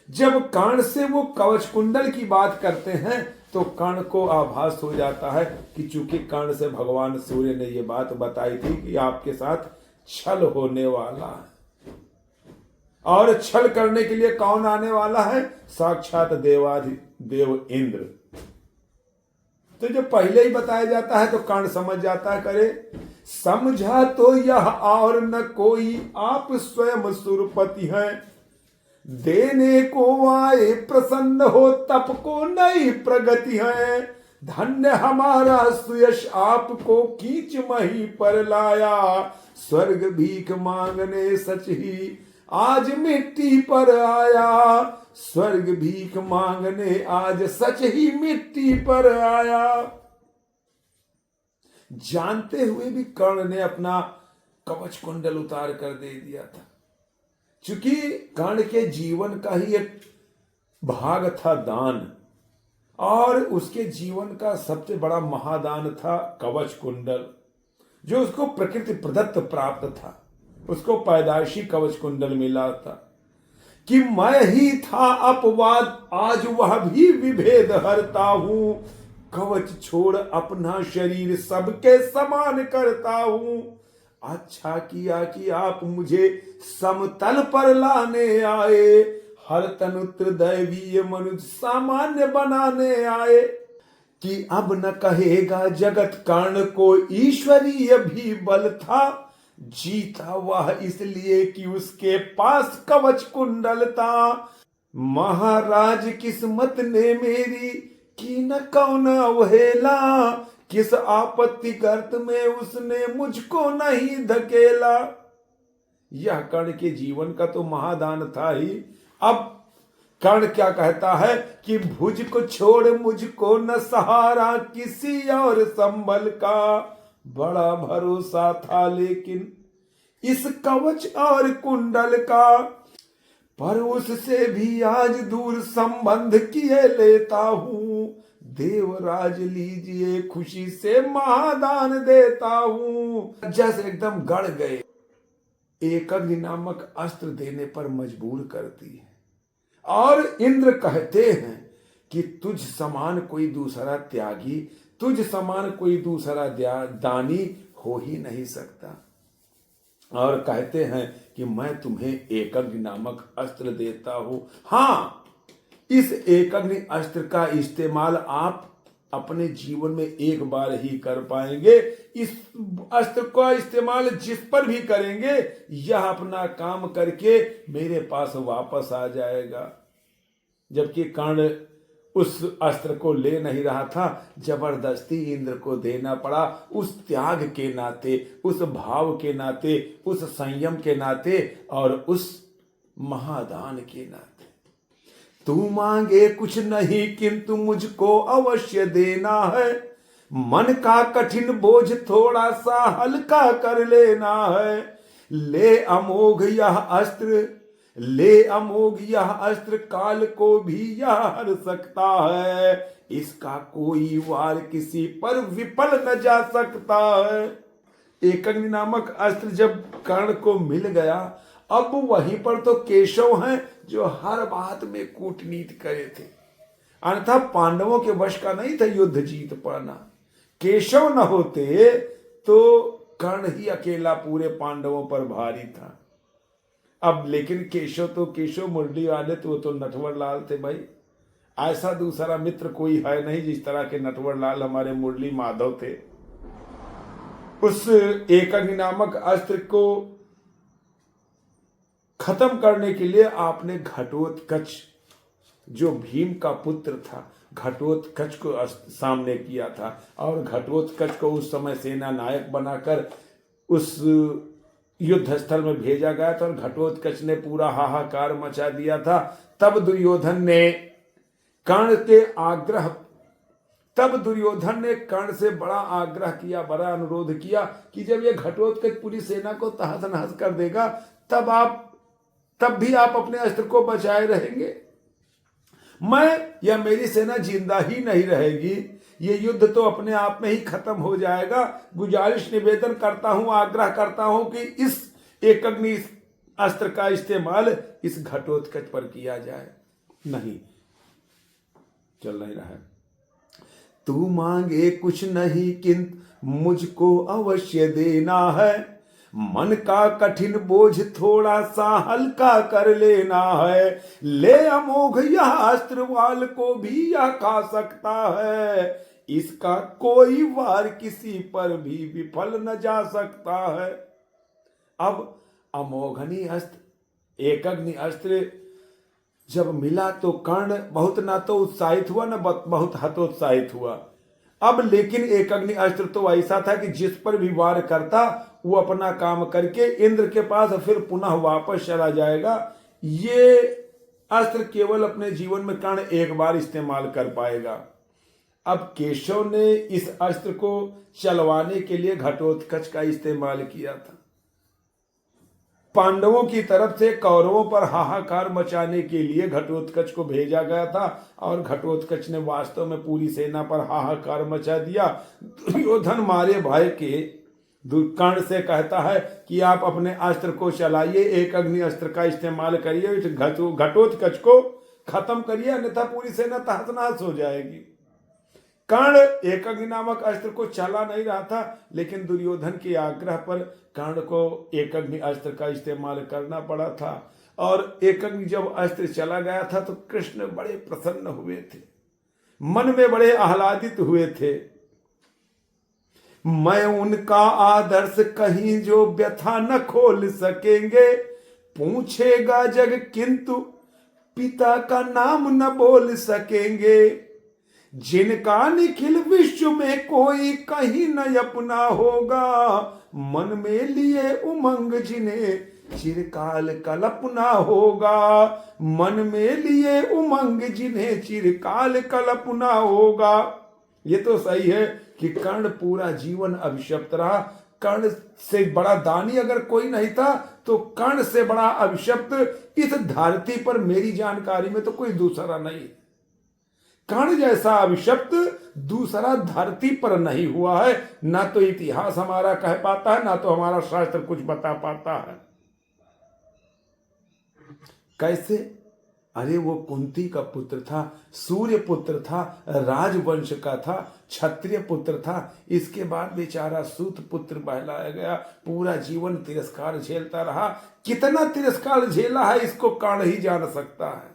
जब कर्ण से वो कवच कुंडल की बात करते हैं तो कर्ण को आभास हो जाता है कि चूंकि कर्ण से भगवान सूर्य ने ये बात बताई थी कि आपके साथ छल होने वाला है, और छल करने के लिए कौन आने वाला है? साक्षात देवाधिदेव इंद्र। तो जो पहले ही बताया जाता है तो कर्ण समझ जाता है, करे समझा तो यह और न कोई, आप स्वयं सुरपति हैं, देने को आए प्रसन्न हो, तप को नई प्रगति है, धन्य हमारा सुयश आपको कीच मही पर लाया, स्वर्ग भीख मांगने सच ही आज मिट्टी पर आया, स्वर्ग भीख मांगने आज सच ही मिट्टी पर आया। जानते हुए भी कर्ण ने अपना कवच कुंडल उतार कर दे दिया था, क्योंकि कर्ण के जीवन का ही एक भाग था दान, और उसके जीवन का सबसे बड़ा महादान था कवच कुंडल, जो उसको प्रकृति प्रदत्त प्राप्त था। उसको पैदाइशी कवच कुंडल मिला था कि मैं ही था अपवाद, आज वह भी विभेद हरता हूं, कवच छोड़ अपना शरीर सबके समान करता हूं, अच्छा किया कि आप मुझे समतल पर लाने आए, हर तनुत्र दैवीय मनुष्य सामान्य बनाने आए, कि अब न कहेगा जगत कर्ण को ईश्वरीय भी बल था, जीता वह इसलिए कि उसके पास कवच कुंडल था, महाराज किस्मत ने मेरी की न कौन अवहेला, किस आपत्ति गर्त में उसने मुझको नहीं धकेला। यह कर्ण के जीवन का तो महादान था ही। अब कर्ण क्या कहता है कि भुज को छोड़ मुझको न सहारा किसी और संबल का, बड़ा भरोसा था लेकिन इस कवच और कुंडल का, पर उससे भी आज दूर संबंध किए लेता हूं, देवराज लीजिए खुशी से महादान देता हूं। जैसे एकदम गड़ गए, एक अग्नि नामक अस्त्र देने पर मजबूर करती है, और इंद्र कहते हैं कि तुझ समान कोई दूसरा त्यागी, तुझ समान कोई दूसरा दानी हो ही नहीं सकता, और कहते हैं कि मैं तुम्हें एकअग्नि नामक अस्त्र देता हूं। हां, इस एकअग्नि अस्त्र का इस्तेमाल आप अपने जीवन में एक बार ही कर पाएंगे। इस अस्त्र का इस्तेमाल जिस पर भी करेंगे, यह अपना काम करके मेरे पास वापस आ जाएगा। जबकि कर्ण उस अस्त्र को ले नहीं रहा था, जबरदस्ती इंद्र को देना पड़ा, उस त्याग के नाते, उस भाव के नाते, उस संयम के नाते, और उस महादान के नाते। तू मांगे कुछ नहीं किंतु मुझको अवश्य देना है, मन का कठिन बोझ थोड़ा सा हल्का कर लेना है, ले अमोघ यह अस्त्र, ले अमोघ यह अस्त्र, काल को भी यह हर सकता है, इसका कोई वार किसी पर विफल न जा सकता है। एकअग्नि नामक अस्त्र जब कर्ण को मिल गया, अब वहीं पर तो केशव हैं जो हर बात में कूटनीति करे थे, अन्यथा पांडवों के वश का नहीं था युद्ध जीत पाना। केशव न होते तो कर्ण ही अकेला पूरे पांडवों पर भारी था। अब लेकिन केशव मुरली वाले तो वो तो नटवर लाल थे भाई, ऐसा दूसरा मित्र कोई है नहीं जिस तरह के नटवर लाल हमारे मुरली माधव थे। उस एकअग्नि नामक अस्त्र को खत्म करने के लिए आपने घटोत्कच, जो भीम का पुत्र था, घटोत्कच को सामने किया था, और घटोत्कच को उस समय सेना नायक बनाकर उस युद्ध स्थल में भेजा गया था, और घटोत्कच ने पूरा हाहाकार मचा दिया था। तब दुर्योधन ने कर्ण से बड़ा आग्रह किया, बड़ा अनुरोध किया कि जब ये घटोत्कच पूरी सेना को तहस नहस कर देगा, तब भी आप अपने अस्त्र को बचाए रहेंगे, मैं या मेरी सेना जिंदा ही नहीं रहेगी, ये युद्ध तो अपने आप में ही खत्म हो जाएगा। गुजारिश निवेदन करता हूं, आग्रह करता हूं कि इस एकअग्नि अस्त्र का इस्तेमाल इस घटोत्कच पर किया जाए। नहीं, चल नहीं रहा है। तू मांगे कुछ नहीं किंतु मुझको अवश्य देना है, मन का कठिन बोझ थोड़ा सा हल्का कर लेना है, ले अमोघ यह अस्त्र वाल को भी यह खा सकता है, इसका कोई वार किसी पर भी विफल न जा सकता है। अब अमोघनी अस्त्र, एकग्नि अस्त्र जब मिला तो कर्ण बहुत ना तो उत्साहित हुआ ना बहुत हतोत्साहित हुआ। अब लेकिन एकग्नि अस्त्र तो ऐसा था कि जिस पर भी वार करता वो अपना काम करके इंद्र के पास फिर पुनः वापस चला जाएगा। ये अस्त्र केवल अपने जीवन में कर्ण एक बार इस्तेमाल कर पाएगा। अब केशव ने इस अस्त्र को चलवाने के लिए घटोत्कच का इस्तेमाल किया था। पांडवों की तरफ से कौरवों पर हाहाकार मचाने के लिए घटोत्कच को भेजा गया था और घटोत्कच ने वास्तव में पूरी सेना पर हाहाकार मचा दिया। दुर्योधन मारे भय के कर्ण से कहता है कि आप अपने अस्त्र को चलाइए, एक अग्नि अस्त्र का इस्तेमाल करिए, घटोत्कच को खत्म करिए, अन्यथा पूरी सेना तहस नहस हो जाएगी। कर्ण एकग्नि नामक अस्त्र को चला नहीं रहा था, लेकिन दुर्योधन के आग्रह पर कर्ण को एकग्नि अस्त्र का इस्तेमाल करना पड़ा था। और एकग्नि जब अस्त्र चला गया था तो कृष्ण बड़े प्रसन्न हुए थे, मन में बड़े आह्लादित हुए थे। मैं उनका आदर्श कहीं जो व्यथा न खोल सकेंगे, पूछेगा जग किंतु पिता का नाम न बोल सकेंगे, जिनका निखिल विश्व में कोई कहीं न अपना होगा, मन में लिए उमंग जिन्हें चिरकाल कल्पना होगा, मन में लिए उमंग जिन्हें चिरकाल कल्पना होगा। ये तो सही है कि कर्ण पूरा जीवन अभिशप्त रहा। कर्ण से बड़ा दानी अगर कोई नहीं था तो कर्ण से बड़ा अभिशप्त इस धरती पर मेरी जानकारी में तो कोई दूसरा नहीं। कर्ण जैसा अभिशप्त दूसरा धरती पर नहीं हुआ है, ना तो इतिहास हमारा कह पाता है, ना तो हमारा शास्त्र कुछ बता पाता है। कैसे? अरे वो कुंती का पुत्र था, सूर्य पुत्र था, राजवंश का था, क्षत्रिय पुत्र था। इसके बाद बेचारा सूत पुत्र बहलाया गया, पूरा जीवन तिरस्कार झेलता रहा। कितना तिरस्कार झेला है इसको कर्ण ही जान सकता है।